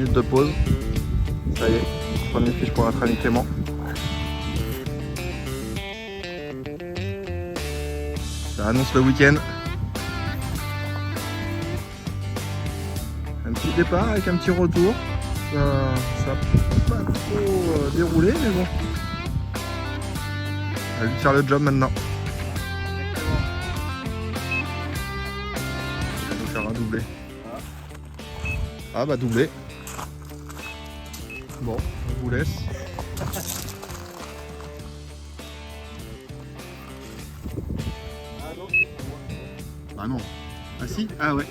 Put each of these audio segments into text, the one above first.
minutes de pause. Ça y est, premier fiche pour notre ami Clément. Ça annonce le week-end. Un petit départ avec un petit retour. Ça n'a pas trop déroulé, mais bon. On va lui faire le job maintenant. Il va nous faire un doublé. Ah bah doublé. Bon, on vous laisse. Ah non. Ah si? Ah ouais.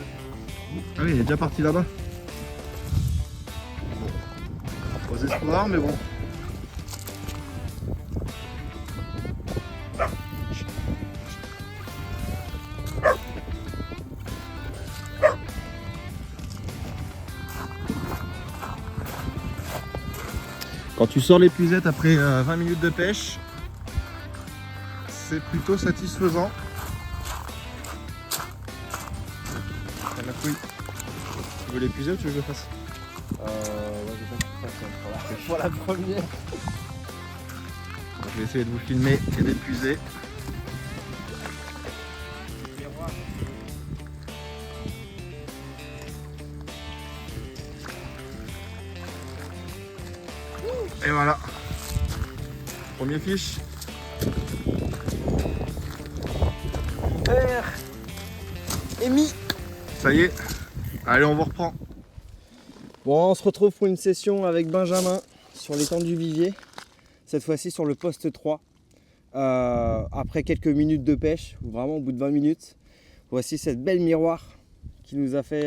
Ah oui, il est déjà parti là-bas. Bon. Aux espoirs, mais bon. Quand tu sors l'épuisette après 20 minutes de pêche, c'est plutôt satisfaisant. La couille. Tu veux l'épuiser ou tu veux que je le fasse? Ouais, je vais pas faire ça pour la première. Je vais essayer de vous filmer et d'épuiser. Et voilà. Premier fiche. Amy. Ça y est. Allez, on vous reprend. Bon, on se retrouve pour une session avec Benjamin sur l'étang du Vivier. Cette fois-ci sur le poste 3. Après quelques minutes de pêche, vraiment au bout de 20 minutes, voici cette belle miroir qui nous a fait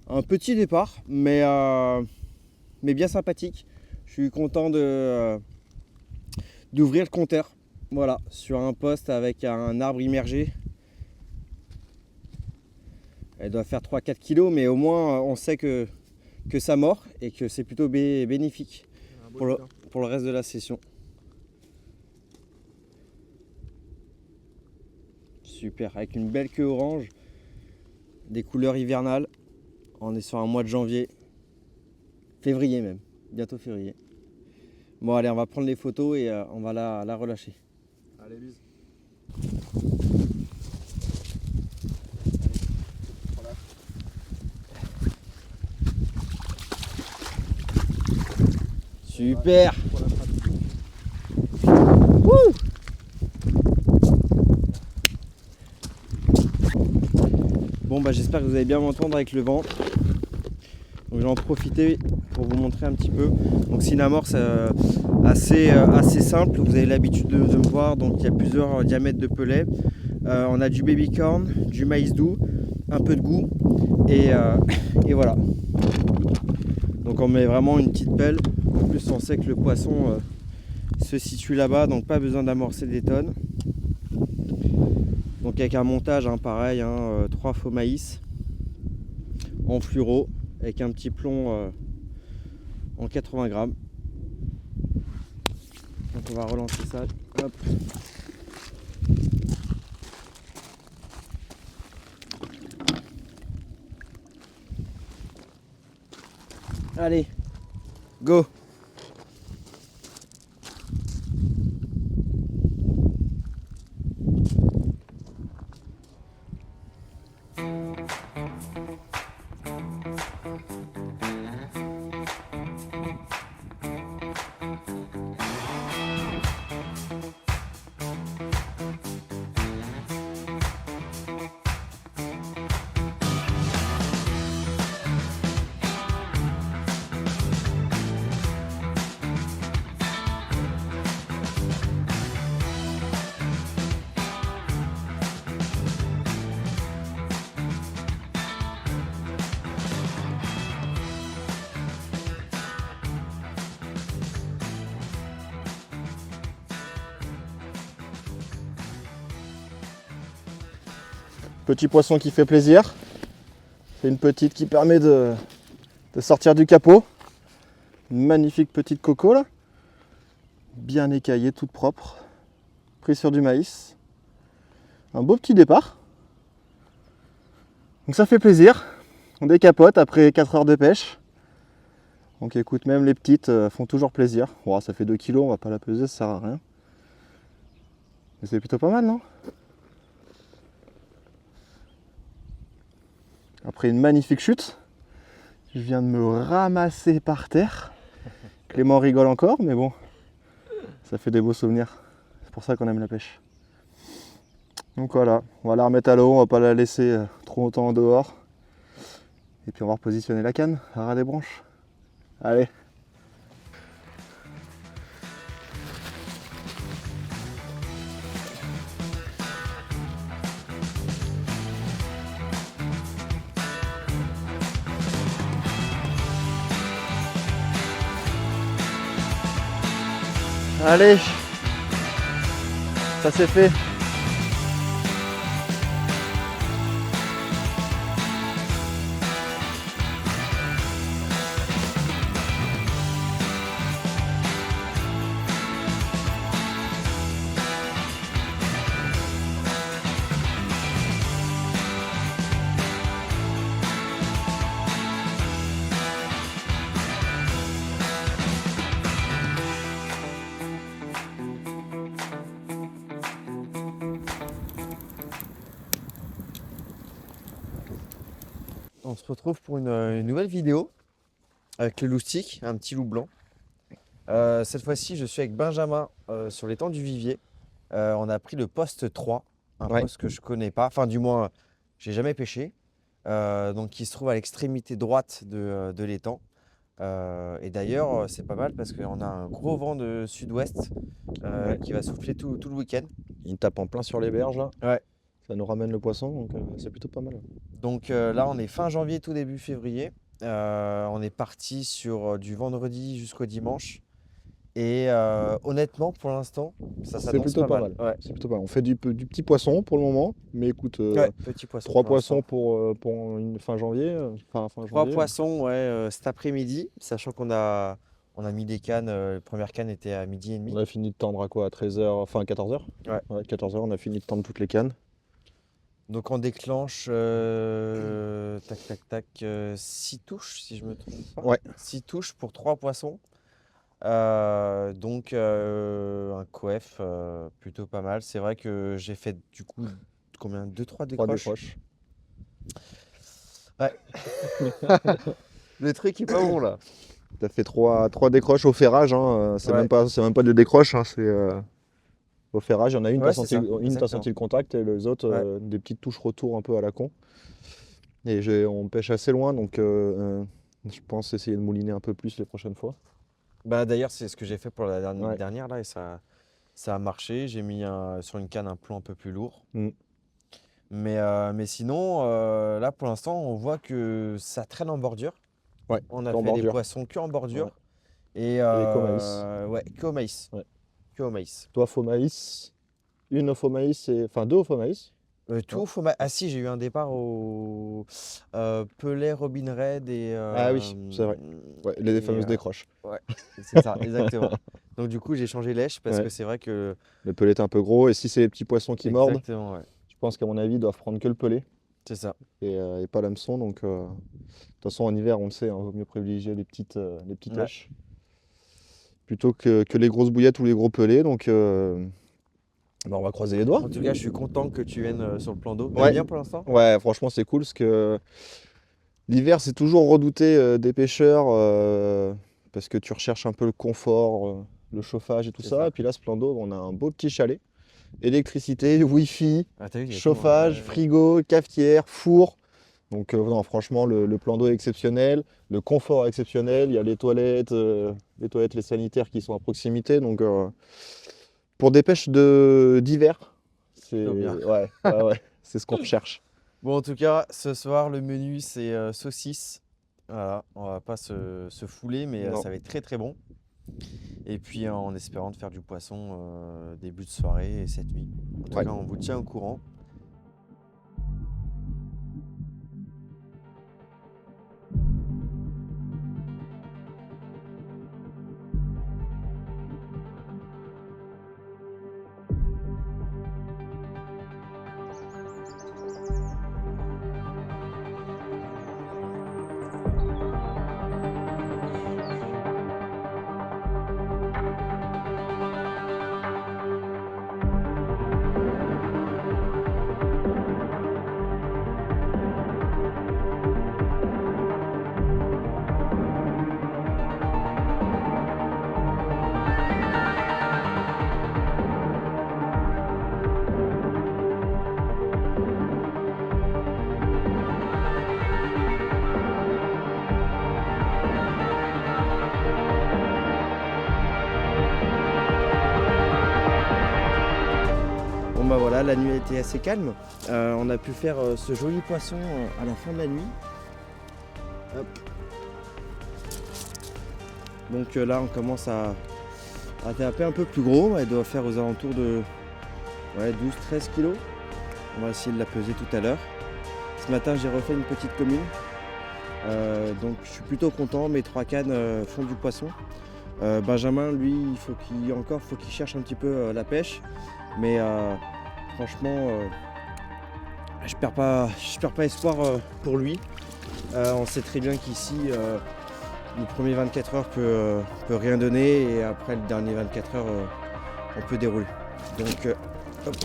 un petit départ, mais bien sympathique. Je suis content d'ouvrir le compteur. Voilà, sur un poste avec un arbre immergé. Elle doit faire 3-4 kg, mais au moins on sait que ça mord et que c'est plutôt bénéfique pour le reste de la session. Super, avec une belle queue orange, des couleurs hivernales. On est sur un mois de janvier, février même, bientôt février. Bon allez, on va prendre les photos et on va la relâcher. Allez, bise. Super. Wouh. Bon bah j'espère que vous allez bien m'entendre avec le vent. Donc je vais en profiter pour vous montrer un petit peu. Donc c'est une amorce assez simple. Vous avez l'habitude de me voir. Donc il y a plusieurs diamètres de pelet. On a du baby corn, du maïs doux, un peu de goût et voilà. Donc on met vraiment une petite pelle. En plus on sait que le poisson se situe là-bas, donc pas besoin d'amorcer des tonnes. Donc avec un montage pareil, 3 faux maïs en fluoro avec un petit plomb en 80 grammes. Donc on va relancer ça. Hop. Allez, go! Petit poisson qui fait plaisir. C'est une petite qui permet de sortir du capot. Une magnifique petite coco là. Bien écaillée, toute propre. Prise sur du maïs. Un beau petit départ. Donc ça fait plaisir. On décapote après 4 heures de pêche. Donc écoute, même les petites font toujours plaisir. Bon, ça fait 2 kilos, on va pas la peser, ça sert à rien. Mais c'est plutôt pas mal, non? Après une magnifique chute, je viens de me ramasser par terre. Clément rigole encore, mais bon, ça fait des beaux souvenirs. C'est pour ça qu'on aime la pêche. Donc voilà, on va la remettre à l'eau, on va pas la laisser trop longtemps en dehors. Et puis on va repositionner la canne à ras des branches. Allez. Allez, ça c'est fait. On se retrouve pour une nouvelle vidéo avec le loustic, un petit loup blanc. Cette fois-ci, je suis avec Benjamin sur l'étang du Vivier. On a pris le poste 3, un poste que je connais pas, enfin du moins, j'ai jamais pêché. Donc qui se trouve à l'extrémité droite de l'étang. Et d'ailleurs, c'est pas mal parce qu'on a un gros vent de sud-ouest qui va souffler tout le week-end. Il tape en plein sur les berges là. Ouais. Ça nous ramène le poisson, donc c'est plutôt pas mal. Donc là, on est fin janvier, tout début février. On est parti sur du vendredi jusqu'au dimanche. Et honnêtement, pour l'instant, ça C'est s'annonce plutôt pas mal. Ouais. C'est plutôt pas mal. On fait du petit poisson pour le moment, mais écoute, Ouais, petit poisson. 3 pour l'instant. poissons pour une fin janvier. Fin 3 janvier. poissons cet après-midi, sachant qu'on a mis des cannes. La première canne était à midi et demi. On a fini de tendre à quoi? À 13h, enfin 14h? Ouais. 14h, on a fini de tendre toutes les cannes. Donc on déclenche tac, 6 touches si je me trompe pas. Ouais. 6 touches pour 3 poissons. Donc un coef plutôt pas mal. C'est vrai que j'ai fait du coup combien? 2-3 décroches. Ouais. Le truc est pas bon là. T'as fait 3 décroches au ferrage, hein. C'est Ouais. même pas des décroches, hein. C'est au ferrage. Il y en a une, Ouais, t'as c'est ça, t'as exactement. senti le contact, et les autres, des petites touches retour un peu à la con. Et on pêche assez loin, donc je pense essayer de mouliner un peu plus les prochaines fois. Bah d'ailleurs c'est ce que j'ai fait pour la Ouais. dernière là et ça a marché. J'ai mis sur une canne un plomb un peu plus lourd. Mm. Mais sinon là pour l'instant on voit que ça traîne en bordure. Ouais, On a qu'en fait des bordure. poissons que en bordure. Ouais. Et qu'au maïs. ouais, que au maïs. Ouais. Que au maïs. Toi, faux maïs, une au faux maïs, enfin 2 au faux maïs. Tout au faux maïs. Ah si, j'ai eu un départ au Pellet, Robin Red et Ah oui, c'est vrai. Ouais, les fameuses décroches. ouais, c'est ça, exactement. Donc du coup, j'ai changé lèche parce Ouais. que c'est vrai que Le pellet est un peu gros, et si c'est les petits poissons qui mordent, exactement, ouais. je pense qu'à mon avis, ils doivent prendre que le pellet C'est ça. et pas l'hameçon. Donc, de toute façon, en hiver, on le sait, il vaut mieux privilégier les petites Ouais. lèches plutôt que les grosses bouillettes ou les gros pelets. Donc, on va croiser les doigts. En tout cas, je suis content que tu viennes sur le plan d'eau. Ouais. T'aimes bien pour l'instant? Ouais, franchement, c'est cool parce que l'hiver, c'est toujours redouté des pêcheurs parce que tu recherches un peu le confort, le chauffage et tout C'est ça. ça. Et puis là, ce plan d'eau, on a un beau petit chalet. Électricité, wifi, Ah, t'as vu, il y a tout, hein. chauffage, frigo, cafetière, four. Donc non, franchement, le plan d'eau est exceptionnel, le confort est exceptionnel. Il y a les toilettes, les sanitaires qui sont à proximité. Donc pour des pêches d'hiver, c'est Plutôt bien. ouais, c'est ce qu'on recherche. Bon, en tout cas, ce soir, le menu, c'est saucisse. Voilà, on va pas se fouler, mais Non. ça va être très très bon. Et puis en espérant de faire du poisson début de soirée et cette nuit. En tout Ouais. cas, on vous tient au courant. Bon bah voilà, la nuit a été assez calme. On a pu faire ce joli poisson à la fin de la nuit. Hop. Donc là on commence à taper un peu plus gros. Elle doit faire aux alentours de 12-13 kg. On va essayer de la peser tout à l'heure. Ce matin j'ai refait une petite commune. Donc je suis plutôt content, mes 3 cannes font du poisson. Benjamin lui il faut qu'il cherche un petit peu la pêche. Mais franchement je perds pas espoir pour lui. On sait très bien qu'ici le premier 24 heures peut rien donner et après le dernier 24 heures on peut dérouler. Donc hop,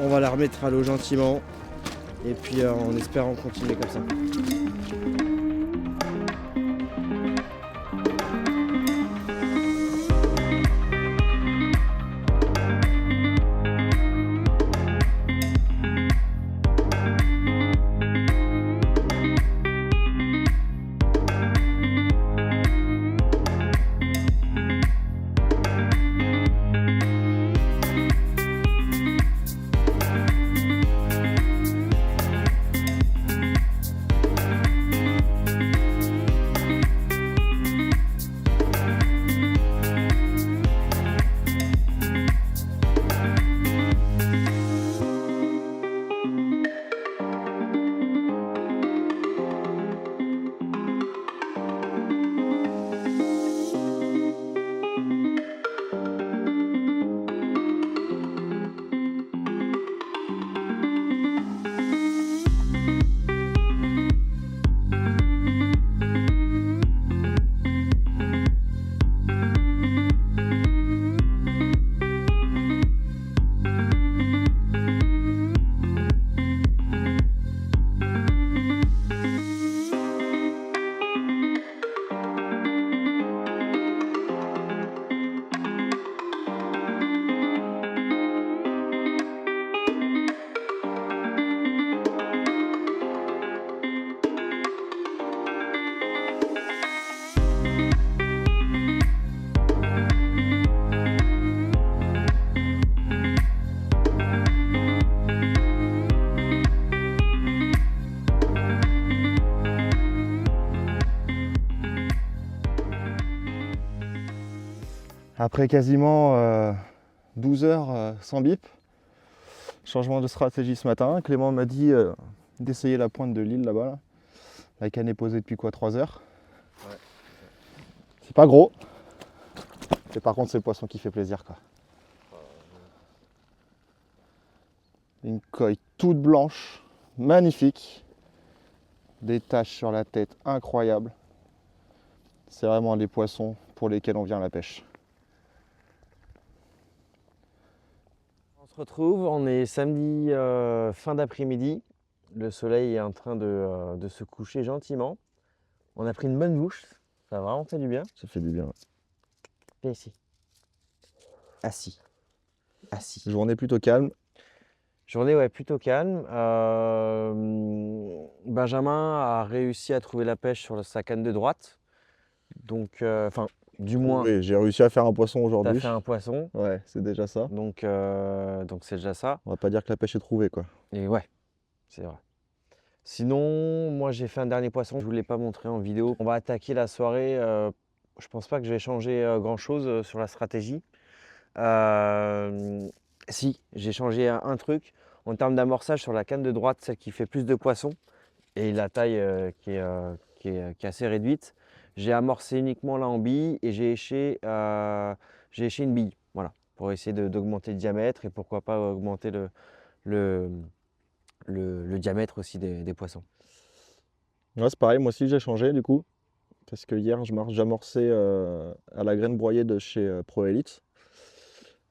on va la remettre à l'eau gentiment et puis en espérant continuer comme ça. Après quasiment 12 heures sans bip, changement de stratégie ce matin. Clément m'a dit d'essayer la pointe de l'île là-bas. Là. La canne est posée depuis quoi, 3 heures. Ouais. C'est pas gros. Et par contre c'est le poisson qui fait plaisir quoi. Une coille toute blanche, magnifique. Des taches sur la tête incroyables. C'est vraiment les poissons pour lesquels on vient à la pêche. On se retrouve, on est samedi fin d'après-midi. Le soleil est en train de se coucher gentiment. On a pris une bonne bouche, ça a vraiment fait du bien. Ça fait du bien. Ouais. Viens ici. Assis. Journée plutôt calme. Journée plutôt calme. Benjamin a réussi à trouver la pêche sur sa canne de droite. Donc, du moins, Oui, j'ai réussi à faire un poisson tu as aujourd'hui. fait un poisson. Ouais, c'est déjà ça. Donc c'est déjà ça. On va pas dire que la pêche est trouvée quoi. Et ouais, c'est vrai. Sinon, moi j'ai fait un dernier poisson, je ne vous l'ai pas montré en vidéo. On va attaquer la soirée. Je pense pas que je vais changer grand chose sur la stratégie. Si, j'ai changé un truc en termes d'amorçage sur la canne de droite, celle qui fait plus de poissons et la taille qui est assez réduite. J'ai amorcé uniquement là en bille et j'ai éché une bille, voilà, pour essayer d'augmenter le diamètre et pourquoi pas augmenter le diamètre aussi des poissons. Ouais, c'est pareil, moi aussi j'ai changé du coup. Parce que hier j'amorçais à la graine broyée de chez Pro Elite.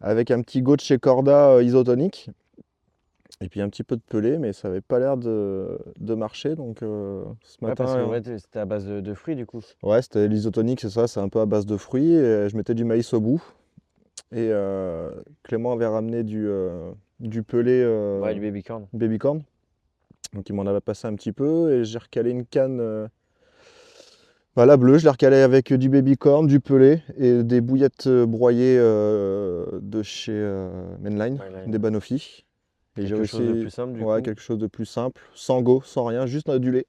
Avec un petit go de chez Corda isotonique. Et puis un petit peu de pelé, mais ça avait pas l'air de marcher. Donc ce matin. Parce que ouais, c'était à base de fruits du coup. Ouais, c'était l'isotonique, c'est ça, c'est un peu à base de fruits. Et je mettais du maïs au bout. Et Clément avait ramené du pelé. Ouais, du babycorn. Babycorn. Donc il m'en avait passé un petit peu et j'ai recalé une canne. La bleue, je l'ai recalée avec du babycorn, du pelé et des bouillettes broyées de chez Mainline, des Banoffee. Et j'ai Quelque aussi chose de plus simple du coup. quelque chose de plus simple, sans go, sans rien, juste du lait.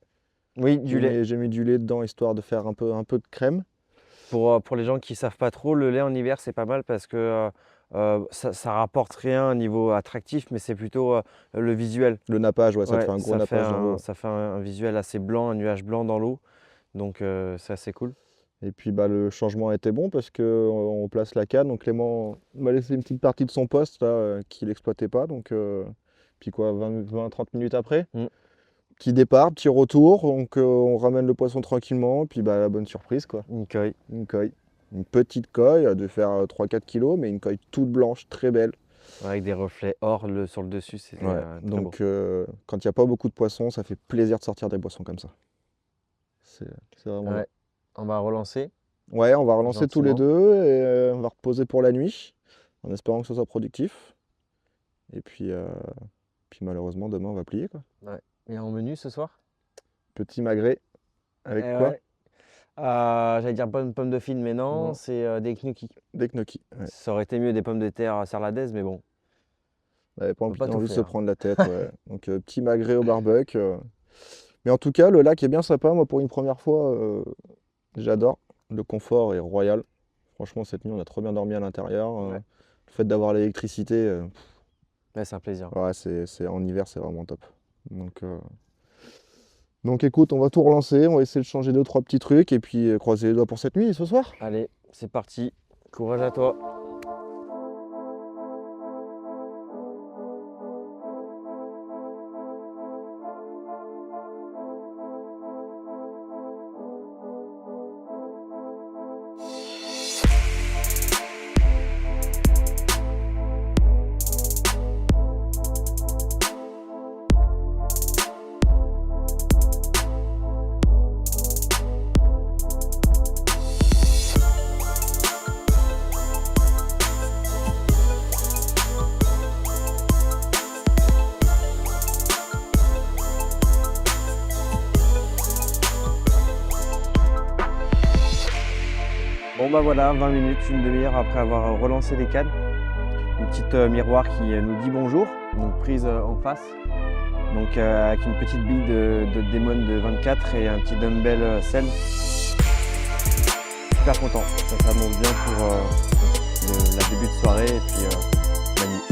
Oui, du lait. J'ai mis du lait dedans histoire de faire un peu de crème. Pour les gens qui ne savent pas trop, le lait en hiver, c'est pas mal parce que ça rapporte rien au niveau attractif, mais c'est plutôt le visuel. Le nappage, ouais, ça te Ouais, fait un gros nappage dans l'eau. ça fait un visuel assez blanc, un nuage blanc dans l'eau. Donc c'est assez cool. Et puis bah, le changement était bon parce qu'on place la canne. Donc Clément m'a laissé une petite partie de son poste là, qu'il n'exploitait pas. Donc, puis quoi, 20-30 minutes après, Mm. petit départ, petit retour. Donc on ramène le poisson tranquillement. Puis bah, la bonne surprise, quoi. Une coille. Une coille. Une petite coille de faire 3-4 kilos, mais une coille toute blanche, très belle. Avec des reflets or sur le dessus, c'est Ouais. très beau. Donc quand il n'y a pas beaucoup de poissons, ça fait plaisir de sortir des poissons comme ça. C'est vraiment Ouais. On va relancer. Ouais, on va relancer tous les Gentiment. deux et on va reposer pour la nuit, en espérant que ce soit productif. Et puis malheureusement, demain, on va plier, quoi. Et en menu ce soir? Petit magret, avec Eh quoi? ouais. J'allais dire pomme de fine, mais non, Non. c'est des gnocchis. Des gnocchis. Ouais. Ça aurait été mieux des pommes de terre sarladaises, mais bon. On n'avait pas peut pas tout envie de se faire. prendre la tête. Ouais. Donc petit magret au barbecue. Mais en tout cas, le lac est bien sympa. Moi, pour une première fois, j'adore. Le confort est royal. Franchement, cette nuit, on a trop bien dormi à l'intérieur. Ouais. Le fait d'avoir l'électricité, Ouais, c'est un plaisir. ouais, en hiver, c'est vraiment top. Donc écoute, on va tout relancer, on va essayer de changer 2-3 petits trucs et puis croiser les doigts pour cette nuit ce soir. Allez, c'est parti. Courage à toi. Bon bah voilà, 20 minutes, une demi-heure après avoir relancé les cannes. Une petite miroir qui nous dit bonjour, donc prise en face. Donc avec une petite bille de Demon de 24 et un petit dumbbell sel. Super content, ça s'annonce bien pour la début de soirée et puis la nuit.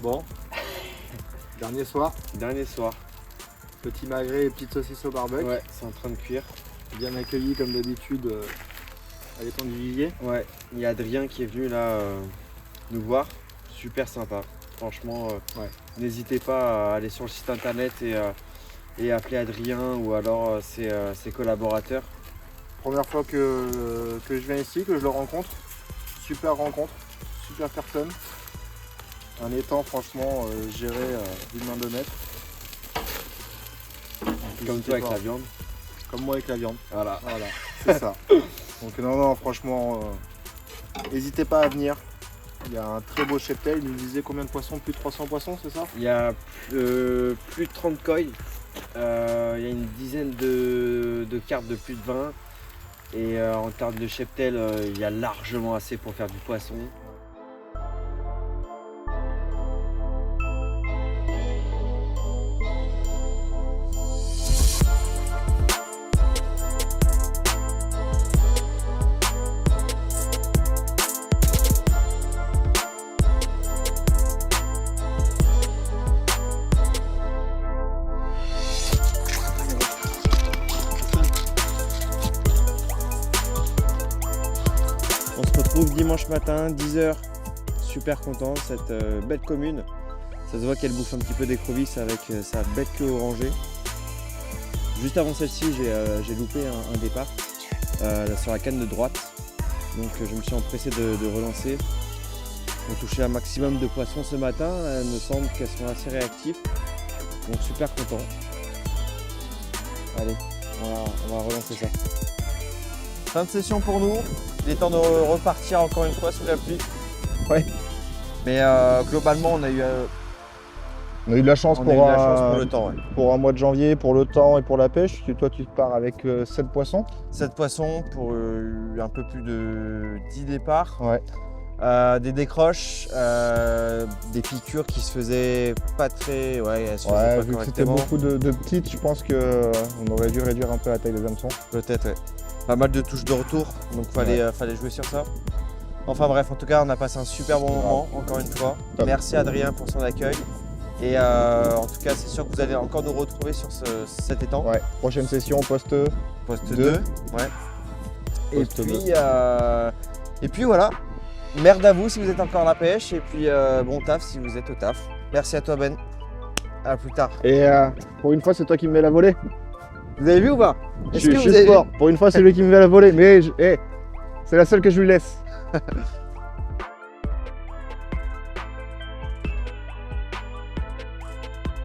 Bon, dernier soir, Dernier soir. petit magret et petite saucisse au barbecue. Ouais, c'est en train de cuire. Bien accueilli comme d'habitude à l'étang du Vivier. Ouais, il y a Adrien qui est venu là nous voir. Super sympa. Franchement, Ouais. n'hésitez pas à aller sur le site internet et appeler Adrien ou alors ses collaborateurs. Première fois que je viens ici, que je le rencontre. Super rencontre, super personne. Un étang franchement géré d'une main de maître. Comme toi avec la viande. Comme moi avec la viande. Voilà. Voilà, c'est ça. Donc non, franchement, n'hésitez pas à venir. Il y a un très beau cheptel. Il nous disait combien de poissons? Plus de 300 poissons, c'est ça? Il y a plus de 30 koi. Il y a une dizaine de cartes de plus de 20. Et en termes de cheptel, il y a largement assez pour faire du poisson. On se retrouve dimanche matin, 10h. Super content, cette belle commune. Ça se voit qu'elle bouffe un petit peu d'écrevisse avec sa belle queue orangée. Juste avant celle-ci, j'ai loupé un départ sur la canne de droite. Donc je me suis empressé de relancer. On touchait un maximum de poissons ce matin. Il me semble qu'elles sont assez réactives. Donc super content. Allez, on va relancer ça. Fin de session pour nous. Il est temps de repartir encore une fois sous la pluie. Ouais. Mais globalement, on a eu On a eu de la chance, On a eu de la chance pour le temps. Ouais. pour un mois de janvier, pour le temps et pour la pêche. Toi, tu pars avec 7 poissons. 7 poissons pour un peu plus de 10 départs. Ouais. Des décroches, des piqûres qui se faisaient pas très. Ouais, elles se faisaient Ouais, pas vu que c'était correctement. beaucoup de petites, je pense qu'on aurait dû réduire un peu la taille des hameçons. Peut-être, ouais. Pas mal de touches de retour, donc fallait jouer sur ça. Enfin bref, en tout cas, on a passé un super bon moment, encore une fois. Top. Merci Adrien pour son accueil. Et en tout cas, c'est sûr que vous allez encore nous retrouver sur cet étang. Ouais, prochaine session, poste. Poste 2. Deux. Ouais. Poste Et puis voilà. Merde à vous si vous êtes encore à la pêche. Et puis bon taf si vous êtes au taf. Merci à toi Ben. À plus tard. Et pour une fois, c'est toi qui me mets la volée. Vous avez vu ou pas? Je suis fort. Pour une fois, c'est lui qui me met la volée. Mais c'est la seule que je lui laisse.